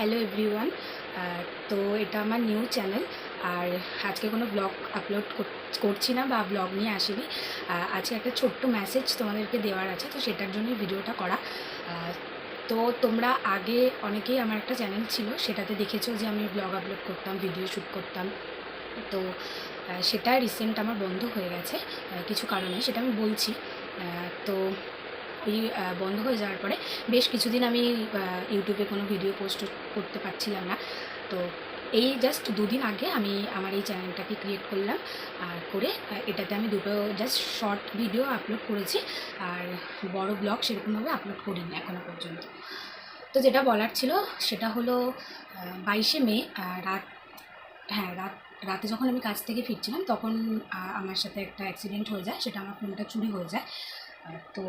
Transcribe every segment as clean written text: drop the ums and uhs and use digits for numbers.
Hello everyone. তো এটা আমার নিউ চ্যানেল। আর আজকে কোনো ব্লগ আপলোড করছি না বা ব্লগ নিয়ে আসিনি। আজকে একটা ছোট্ট মেসেজ তোমাদেরকে দেওয়ার আছে, তো সেটার জন্যই ভিডিওটা করা। তো তোমরা আগে অনেকেই আমার একটা চ্যানেল ছিল, সেটাতে দেখেছো যে আমি ব্লগ আপলোড করতাম, ভিডিও শ্যুট করতাম। তো সেটা রিসেন্ট আমার বন্ধ হয়ে গেছে কিছু কারণে, সেটা আমি বলছি। তো ওই বন্ধ হয়ে যাওয়ার পরে বেশ কিছুদিন আমি ইউটিউবে কোনো ভিডিও পোস্ট করতে পারছিলাম না। তো এই জাস্ট দুদিন আগে আমি আমার এই চ্যানেলটাকে ক্রিয়েট করলাম, আর করে এটাতে আমি দুটো জাস্ট শর্ট ভিডিও আপলোড করেছি, আর বড় ব্লগ সেরকমভাবে আপলোড করিনি এখনও পর্যন্ত। তো যেটা বলার ছিল সেটা হলো 22শে মে রাত, হ্যাঁ রাতে যখন আমি কাজ থেকে ফিরছিলাম তখন আমার সাথে একটা অ্যাক্সিডেন্ট হয়ে যায়, সেটা আমার ফোনটা চুরি হয়ে যায়। তো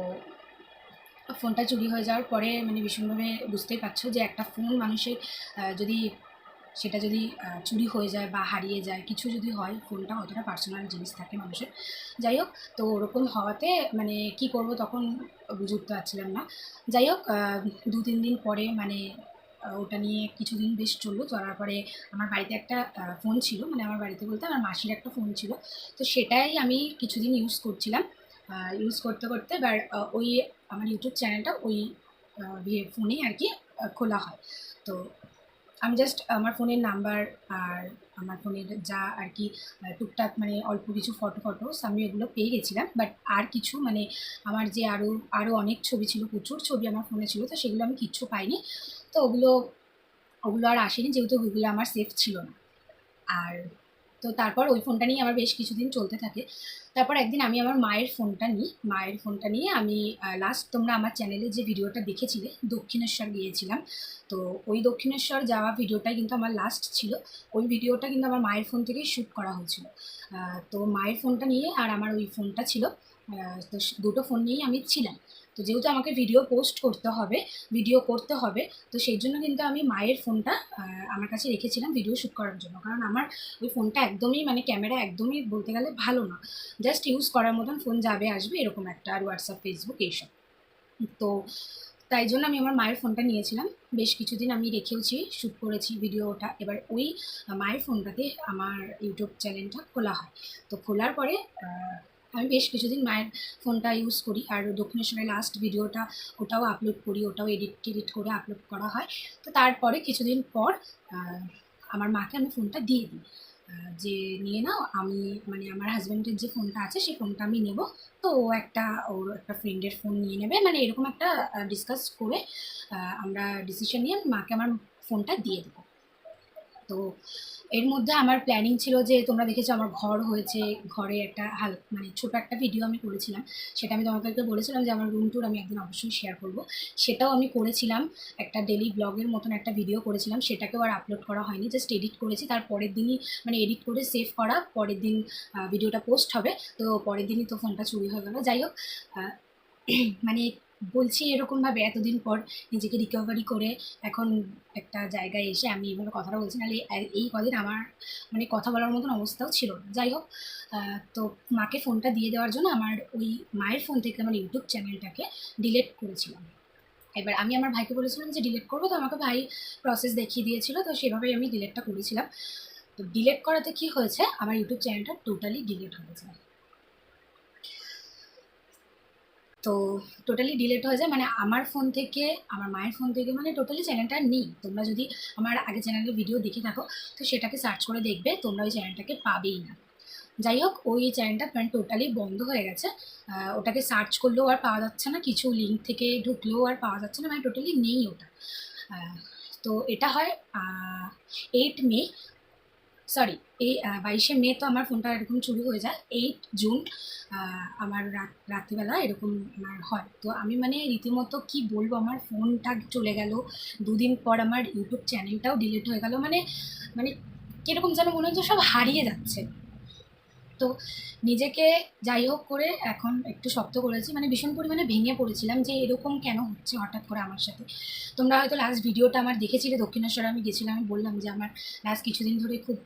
ফোনটা চুরি হয়ে যাওয়ার পরে মানে ভীষণভাবে বুঝতেই পারছো যে একটা ফোন মানুষের যদি চুরি হয়ে যায় বা হারিয়ে যায়, কিছু যদি হয়, ফোনটা কতটা পার্সোনাল জিনিস থাকে মানুষের। যাই হোক, তো ওরকম হওয়াতে মানে কি করব তখন বুঝে উঠতে পারছিলাম না। যাই হোক, 2-3 দিন পরে মানে ওটা নিয়ে কিছুদিন বেশ চললো। চলার পরে আমার বাড়িতে একটা ফোন ছিল, মানে আমার বাড়িতে বলতে আমার মাসির একটা ফোন ছিল। তো সেটাই আমি কিছুদিন ইউজ করছিলাম। ইউজ করতে করতে এবার ওই আমার ইউটিউব চ্যানেলটা ওই ফোনেই আর কি খোলা হয়। তো আমি জাস্ট আমার ফোনের নাম্বার আর আমার ফোনের যা আর কি টুকটাক মানে অল্প কিছু ফটোস আমি এগুলো পেয়ে গেছিলাম, বাট আর কিছু মানে আমার যে আরও অনেক ছবি ছিল, প্রচুর ছবি আমার ফোনে ছিল, তো সেগুলো আমি কিচ্ছু পাইনি। তো ওগুলো ওগুলো আর আসেনি, যেহেতু ওগুলো আমার সেফ ছিল না। আর তো তারপর ওই ফোনটা নিয়ে আমার বেশ কিছুদিন চলতে থাকে। তারপর একদিন আমি আমার মায়ের ফোনটা নিয়ে আমি লাস্ট তোমরা আমার চ্যানেলে যে ভিডিওটা দেখেছিলে দক্ষিণেশ্বর গিয়েছিলাম। তো ওই দক্ষিণেশ্বর যাওয়া ভিডিওটাই কিন্তু আমার লাস্ট ছিল। ওই ভিডিওটা কিন্তু আমার মায়ের ফোন থেকেই শ্যুট করা হয়েছিল। তো মায়ের ফোনটা নিয়ে আর আমার ওই ফোনটা ছিল, তো দুটো ফোন নিয়েই আমি ছিলাম। তো যেহেতু আমাকে ভিডিও করতে হবে, তো সেই জন্য কিন্তু আমি মায়ের ফোনটা আমার কাছে রেখেছিলাম ভিডিও শ্যুট করার জন্য। কারণ আমার ওই ফোনটা একদমই মানে ক্যামেরা একদমই বলতে গেলে ভালো না, জাস্ট ইউজ করার মতন, ফোন যাবে আসবে এরকম একটা, আর হোয়াটসঅ্যাপ ফেসবুক এইসব। তো তাই জন্য আমি আমার মায়ের ফোনটা নিয়েছিলাম, বেশ কিছুদিন আমি রেখেওছি, শ্যুট করেছি ভিডিওটা। এবার ওই মায়ের ফোনটাতে আমার ইউটিউব চ্যানেলটা খোলা হয়। তো খোলার পরে আমি বেশ কিছুদিন মায়ের ফোনটা ইউজ করি, আর দক্ষিণেশ্বরের লাস্ট ভিডিওটা ওটাও আপলোড করি, ওটাও এডিট করে আপলোড করা হয়। তো তারপরে কিছুদিন পর আমার মাকে আমি ফোনটা দিয়ে দিই, যে নিয়ে নাও, আমি মানে আমার হাজব্যান্ডের যে ফোনটা আছে সেই ফোনটা আমি নেব। তো ওর একটা ফ্রেন্ডের ফোন নিয়ে নেবে, মানে এরকম একটা ডিসকাস করে আমরা ডিসিশন নিয়ে আমি মাকে আমার ফোনটা দিয়ে দেবো। তো এর মধ্যে আমার প্ল্যানিং ছিল যে তোমরা দেখেছো আমার ঘর হয়েছে, ঘরে একটা মানে ছোট একটা ভিডিও আমি করেছিলাম, সেটা আমি তোমাদেরকে বলেছিলাম যে আমার রুম ট্যুর আমি একদিন অবশ্যই শেয়ার করব। সেটাও আমি করেছিলাম, একটা ডেলি ব্লগের মতন একটা ভিডিও করেছিলাম, সেটাকেও আর আপলোড করা হয়নি, জাস্ট এডিট করেছি। তার পরের দিনই মানে এডিট করে সেভ করা, পরের দিন ভিডিওটা পোস্ট হবে। তো পরের দিনই তো ফোনটা চুরি হয়ে গেল। যাই হোক, মানে বলছি এরকমভাবে এতদিন পর নিজেকে রিকভারি করে এখন একটা জায়গায় এসে আমি এইভাবে কথাটা বলছি, নাহলে এই কদিন আমার মানে কথা বলার মতন অবস্থাও ছিল না। যাই হোক, তো মাকে ফোনটা দিয়ে দেওয়ার জন্য আমার ওই মায়ের ফোন থেকে আমার ইউটিউব চ্যানেলটাকে ডিলিট করেছিলাম। এবার আমি আমার ভাইকে বলেছিলাম যে ডিলিট করবো, তো আমাকে ভাই প্রসেস দেখিয়ে দিয়েছিল, তো সেভাবেই আমি ডিলিটটা করেছিলাম। তো ডিলিট করাতে কি হয়েছে, আমার ইউটিউব চ্যানেলটা টোটালি ডিলিট হয়েছে। তো টোটালি ডিলিট হয়ে যায়, মানে আমার ফোন থেকে, আমার মায়ের ফোন থেকে, মানে টোটালি চ্যানেলটা নেই। তোমরা যদি আমার আগে চ্যানেলের ভিডিও দেখে থাকো তো সেটাকে সার্চ করে দেখবে, তোমরা ওই চ্যানেলটাকে পাবেই না। যাই হোক, ওই চ্যানেলটা মানে টোটালি বন্ধ হয়ে গেছে। ওটাকে সার্চ করলেও আর পাওয়া যাচ্ছে না, কিছু লিঙ্ক থেকে ঢুকলেও আর পাওয়া যাচ্ছে না, মানে টোটালি নেই ওটা। আহ, তো এটা হয় 8 মে, সরি, এই 22শে মে তো আমার ফোনটা এরকম চুরি হয়ে যায়। 8 জুন আমার রাত্রিবেলা এরকম আমার হয়। তো আমি মানে রীতিমতো কি বলবো, আমার ফোনটা চলে গেল, দুদিন পর আমার ইউটিউব চ্যানেলটাও ডিলিট হয়ে গেল, মানে মানে কীরকম যেন মনে হচ্ছে সব হারিয়ে যাচ্ছে। তো নিজেকে যাই হোক করে এখন একটু শক্ত করেছি, মানে ভীষণ পরিমাণে ভেঙে পড়েছিলাম যে এরকম কেন হচ্ছে হঠাৎ করে আমার সাথে। তোমরা হয়তো লাস্ট ভিডিওটা আমার দেখেছিলে, দক্ষিণেশ্বরে আমি গেছিলাম, আমি বললাম যে আমার লাস্ট কিছুদিন ধরে খুব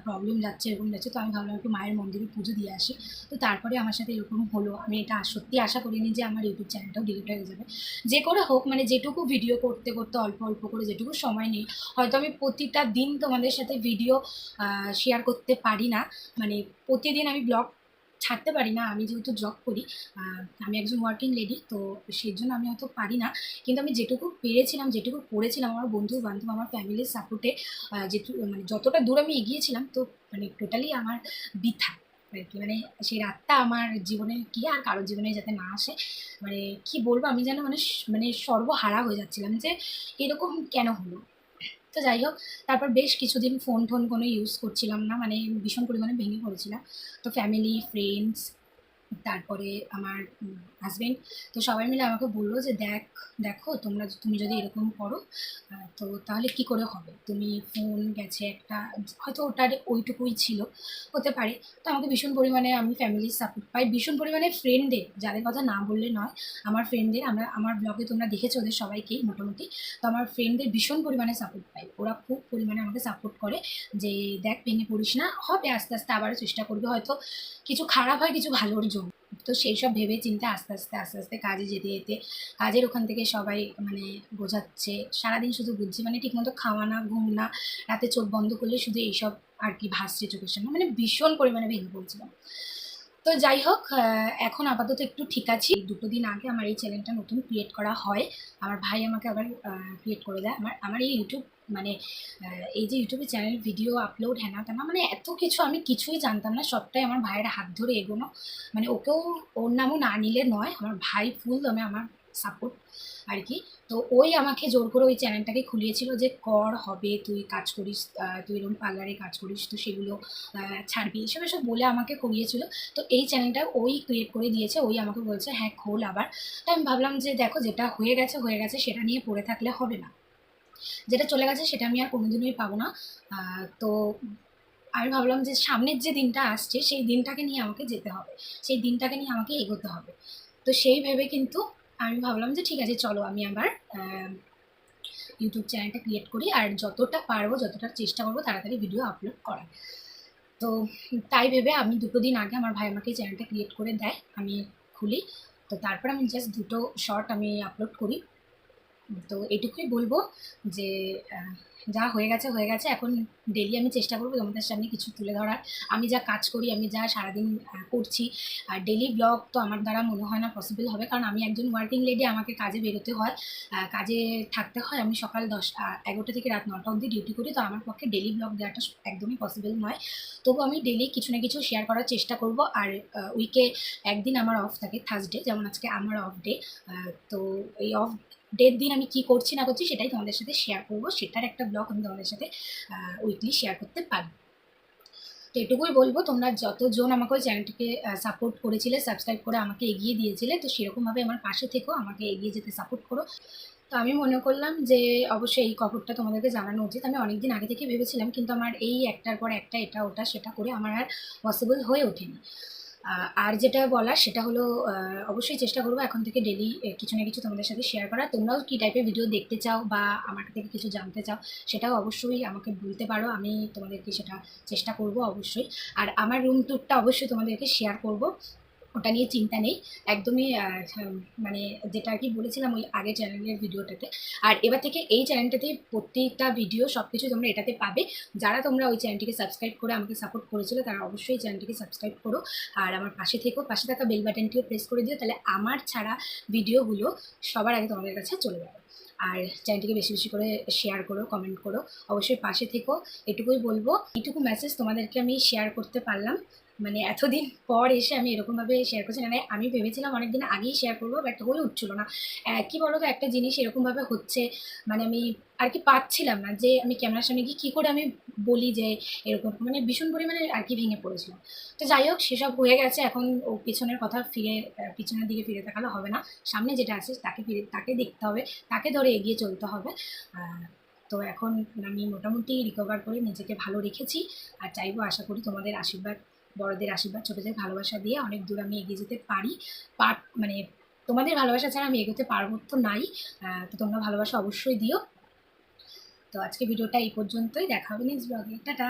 প্রবলেম যাচ্ছে, এরকম যাচ্ছে। তো আমি ভাবলাম একটু মায়ের মন্দিরে পুজো দিয়ে আসি। তো তারপরে আমার সাথে এরকম হলো। আমি এটা সত্যি আশা করিনি যে আমার ইউটিউব চ্যানেলটাও ডিলিট হয়ে যাবে। যে করে হোক, মানে যেটুকু ভিডিও করতে করতে অল্প অল্প করে যেটুকু সময় নেই, হয়তো আমি প্রতিটা দিন তোমাদের সাথে ভিডিও শেয়ার করতে পারি না, মানে প্রতিদিন আমি ব্লগ ছাড়তে পারি না। আমি যেহেতু জব করি, আমি একজন ওয়ার্কিং লেডি, তো সেই জন্য আমি হয়তো পারি না। কিন্তু আমি যেটুকু পেরেছিলাম, যেটুকু করেছিলাম আমার বন্ধু বান্ধব, আমার ফ্যামিলির সাপোর্টে, মানে যতটা দূর আমি এগিয়েছিলাম, তো মানে টোটালি আমার বৃথা আর কি। মানে সেই রাতটা আমার জীবনে কি আর কারোর জীবনে যাতে না আসে, মানে কি বলবো, আমি যেন মানে সর্বহারা হয়ে যাচ্ছিলাম যে এরকম কেন হলো। তো যাই হোক, তারপর বেশ কিছুদিন ফোন টোন কোনো ইউজ করছিলাম না, মানে ভীষণ পরিমাণে ভেঙে পড়েছিলাম। তো ফ্যামিলি, ফ্রেন্ডস, তারপরে আমার হাজবেন্ড, তো সবাই মিলে আমাকে বললো যে দেখো তুমি যদি এরকম করো, তো তাহলে কি করে হবে। তুমি ফোন গেছে একটা, হয়তো ওটার ওইটুকুই ছিল, হতে পারে। তো আমাকে ভীষণ পরিমাণে, আমি ফ্যামিলির সাপোর্ট পাই, ভীষণ পরিমাণে ফ্রেন্ডদের, যাদের কথা না বললে নয়, আমার ফ্রেন্ডদের, আমার ব্লগে তোমরা দেখেছো ওদের সবাইকেই মোটামুটি। তো আমার ফ্রেন্ডদের ভীষণ পরিমাণে সাপোর্ট পাই, ওরা খুব পরিমাণে আমাকে সাপোর্ট করে যে দেখ ভেঙে পড়িস না, হবে আস্তে আস্তে আবারও চেষ্টা করবে, হয়তো কিছু খারাপ হয় কিছু ভালোর জন্য। তো সেই সব ভেবে চিন্তে আস্তে আস্তে আস্তে আস্তে কাজে যেতে যেতে, কাজের ওখান থেকে সবাই মানে বোঝাচ্ছে, সারাদিন শুধু বুঝছি, মানে ঠিকমতো খাওয়া না, ঘুম না, রাতে চোখ বন্ধ করলে শুধু এইসব আর কি ভাসছে চোখের সামনে, মানে ভীষণ পরিমাণে ভেঙে পড়ছিলাম। তো যাই হোক, এখন আপাতত একটু ঠিক আছি। 2 দিন আগে আমার এই চ্যানেলটা নতুন ক্রিয়েট করা হয়, আমার ভাই আমাকে আবার ক্রিয়েট করে দেয়। আমার এই ইউটিউব, মানে এই যে ইউটিউবে চ্যানেল ভিডিও আপলোড হ্যানা তেনা, মানে এত কিছু আমি কিছুই জানতাম না, সবটাই আমার ভাইয়ের হাত ধরে এগোনো। মানে ওকেও, ওর নামও না নিলে নয়, আমার ভাই ফুল দমে আমার সাপোর্ট আর কি। তো ওই আমাকে জোর করে ওই চ্যানেলটাকে খুলিয়েছিল যে কর, হবে, তুই কাজ করিস, তুই এরকম পার্লারে কাজ করিস, তো সেগুলো ছাড়বি, এসব এসব বলে আমাকে করিয়েছিল। তো এই চ্যানেলটা ওই ক্রিয়েট করে দিয়েছে, ওই আমাকে বলছে হ্যাঁ খোল আবার। তো আমি ভাবলাম যে দেখো, যেটা হয়ে গেছে হয়ে গেছে, সেটা নিয়ে পড়ে থাকলে হবে না, যেটা চলে গেছে সেটা আমি আর কোনোদিনই পাবো না। তো আমি ভাবলাম যে সামনের যে দিনটা আসছে সেই দিনটাকে নিয়ে আমাকে যেতে হবে, সেই দিনটাকে নিয়ে আমাকে এগোতে হবে। তো সেই ভেবে কিন্তু আমি ভাবলাম যে ঠিক আছে, চলো আমি আবার ইউটিউব চ্যানেলটা ক্রিয়েট করি, আর যতটা পারবো, যতটা চেষ্টা করবো তাড়াতাড়ি ভিডিও আপলোড করার। তো তাই ভেবে আমি 2 দিন আগে আমার ভাই আমাকে চ্যানেলটা ক্রিয়েট করে দেয়, আমি খুলি। তো তারপর আমি জাস্ট 2টো শর্ট আমি আপলোড করি। তো এটুকুই বলবো যে যা হয়ে গেছে হয়ে গেছে। এখন ডেলি আমি চেষ্টা করবো তোমাদের সামনে কিছু তুলে ধরার। আমি যা কাজ করি, আমি যা সারাদিন করছি, আর ডেলি ব্লগ তো আমার দ্বারা মনে হয় না পসিবল হবে, কারণ আমি একজন ওয়ার্কিং লেডি, আমাকে কাজে বেরোতে হয়, কাজে থাকতে হয়। আমি সকাল 11টা থেকে রাত 9টা অবধি ডিউটি করি, তো আমার পক্ষে ডেলি ব্লগ দেওয়াটা একদমই পসিবল নয়। তবু আমি ডেলি কিছু না কিছু শেয়ার করার চেষ্টা করব। আর উইকে একদিন আমার অফ থাকে, থার্সডে, যেমন আজকে আমার অফ ডে। তো এই অফ ডের দিন আমি কি করছি না করছি সেটাই তোমাদের সাথে শেয়ার করবো, সেটার একটা ব্লগ আমি তোমাদের সাথে উইকলি শেয়ার করতে পারবো। তো এটুকুই বলবো, তোমরা যতজন আমাকে ওই চ্যানেলটিকে সাপোর্ট করেছিলে, সাবস্ক্রাইব করে আমাকে এগিয়ে দিয়েছিলে, তো সেরকমভাবে আমার পাশে থেকেও আমাকে এগিয়ে যেতে সাপোর্ট করো। তো আমি মনে করলাম যে অবশ্যই এই খবরটা তোমাদেরকে জানানো উচিত। আমি অনেকদিন আগে থেকে ভেবেছিলাম, কিন্তু আমার এই একটার পর একটা, এটা ওটা সেটা করে আমার আর পসিবল হয়ে ওঠেনি। আর যেটা বলার সেটা হলো, অবশ্যই চেষ্টা করবো এখন থেকে ডেলি কিছু না কিছু তোমাদের সাথে শেয়ার করা। তোমরাও কী টাইপের ভিডিও দেখতে চাও বা আমার থেকে কিছু জানতে চাও, সেটাও অবশ্যই আমাকে বলতে পারো, আমি তোমাদেরকে সেটা চেষ্টা করব অবশ্যই। আর আমার রুম ট্যুরটা অবশ্যই তোমাদেরকে শেয়ার করব, ওটা নিয়ে চিন্তা নেই একদমই। মানে যেটা আর কি বলেছিলাম ওই আগের চ্যানেলের ভিডিওটাতে, আর এবার থেকে এই চ্যানেলটাতে প্রত্যেকটা ভিডিও সব কিছু তোমরা এটাতে পাবে। যারা তোমরা ওই চ্যানেলটিকে সাবস্ক্রাইব করে আমাকে সাপোর্ট করেছিল, তারা অবশ্যই চ্যানেলটিকে সাবস্ক্রাইব করো, আর আমার পাশে থেকেও, পাশে থাকা বেল বাটনটিও প্রেস করে দিও, তাহলে আমার ছাড়া ভিডিওগুলো সবার আগে তোমাদের কাছে চলে যাবে। আর চ্যানেলটিকে বেশি বেশি করে শেয়ার করো, কমেন্ট করো, অবশ্যই পাশে থেকো। এটুকুই বলবো, এইটুকু মেসেজ তোমাদেরকে আমি শেয়ার করতে পারলাম। মানে এতদিন পর এসে আমি এরকমভাবে শেয়ার করছি, মানে আমি ভেবেছিলাম অনেকদিন আগেই শেয়ার করবো, বাট হয়ে উঠছিল না। কী বলো তো, একটা জিনিস এরকমভাবে হচ্ছে, মানে আমি আর কি পাচ্ছিলাম না যে আমি ক্যামেরার সামনে গিয়ে কী করে আমি বলি যে এরকম, মানে ভীষণ পরিমাণে আর কি ভেঙে পড়েছিলাম। তো যাই হোক, সেসব হয়ে গেছে। এখন ও পিছনের কথা পিছনের দিকে ফিরে তাকালে হবে না, সামনে যেটা আছে তাকে দেখতে হবে, তাকে ধরে এগিয়ে চলতে হবে। তো এখন আমি মোটামুটি রিকভার করে নিজেকে ভালো রেখেছি, আর চাইবো, আশা করি তোমাদের আশীর্বাদ বড়দের আশীর্বাদ, ছোটদের ভালোবাসা দিয়ে অনেক দূর আমি এগিয়ে যেতে পারি। মানে তোমাদের ভালোবাসা ছাড়া আমি এগোতে পারবো তো নাই। তো তোমরা ভালোবাসা অবশ্যই দিও। তো আজকে ভিডিওটা এই পর্যন্তই, দেখা হবে নেক্সট ব্লগে। টাটা।